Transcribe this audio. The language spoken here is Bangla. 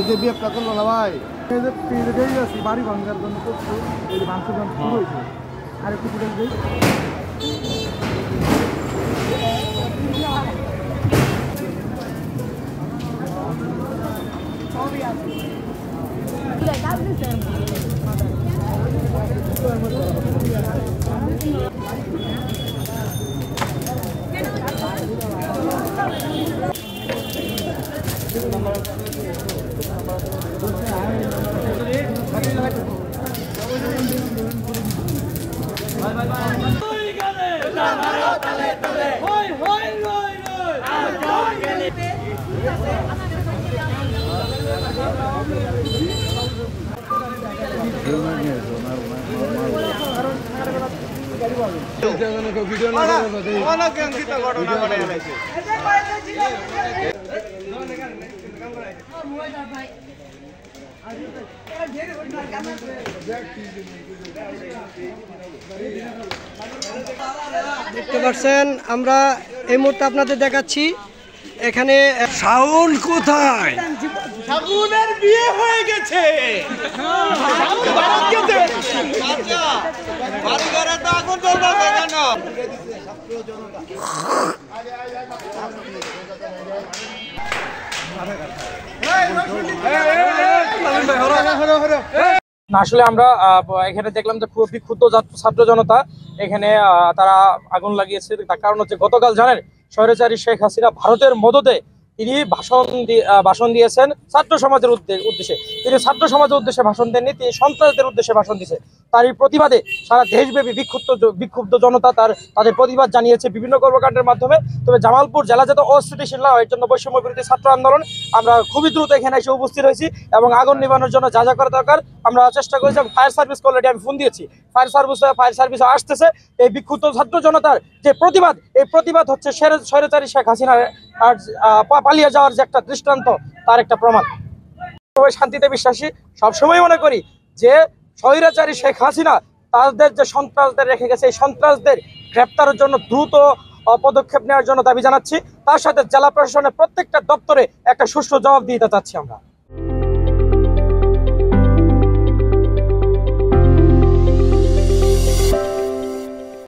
যে বিয়েটা করলো না ভাই এই যে পেয়ে গেছি বাড়ি ভাঙার জন্য করছো এই যে ভাঙতে শুরু হয়েছে আর একটু ফুটেজ দিই দেখতে পাচ্ছেন আমরা এই মুহূর্তে আপনাদের দেখাচ্ছি এখানে শাওন কোথায়? শাগুনের বিয়ে হয়ে গেছে। আসলে আমরা এখানে দেখলাম যে খুব বিক্ষুব্ধ ছাত্র জনতা এখানে তারা আগুন লাগিয়েছে। তার কারণ হচ্ছে গতকাল জানেন স্বৈরাচারী শেখ হাসিনা ভারতের মদতে তিনি ভাষণ দিয়েছেন ছাত্র সমাজের উদ্দেশ্যে। তিনি ছাত্র সমাজের উদ্দেশ্যে ভাষণ দেননি, তিনি সন্ত্রাসদের উদ্দেশ্যে ভাষণ দিয়েছে। তারই প্রতিবাদে সারা দেশব্যাপী বিক্ষুব্ধ জনতা তাদের প্রতিবাদ জানিয়েছে বিভিন্ন কর্মকাণ্ডের মাধ্যমে। তবে জামালপুর জেলা যাতে অস্থিতিশীল না হয় এর জন্য বৈষম্য বিরোধী ছাত্র আন্দোলন আমরা খুবই দ্রুত এখানে এসে উপস্থিত হয়েছি এবং আগুন নিবানোর জন্য যা যা করা দরকার আমরা চেষ্টা করেছি। ফায়ার সার্ভিস অলরেডি আমি ফোন দিয়েছি, ফায়ার সার্ভিস আসতেছে। এই বিক্ষুব্ধ ছাত্র জনতার যে প্রতিবাদ, এই প্রতিবাদ হচ্ছে স্বৈরাচারী শেখ হাসিনার আর পালিয়ে যাওয়ার যে একটা দৃষ্টান্ত, তার একটা প্রমাণ। শান্তিতে বিশ্বাসী, সবসময় মনে করি যে স্বৈরাচারী শেখ হাসিনা তাদের যে সন্ত্রাসদের রেখে গেছে এই সন্ত্রাসদের গ্রেপ্তারের জন্য দ্রুত পদক্ষেপ নেওয়ার জন্য দাবি জানাচ্ছি। তার সাথে জেলা প্রশাসনের প্রত্যেকটা দপ্তরে একটা সুষ্ঠু জবাব দিতে চাচ্ছি আমরা।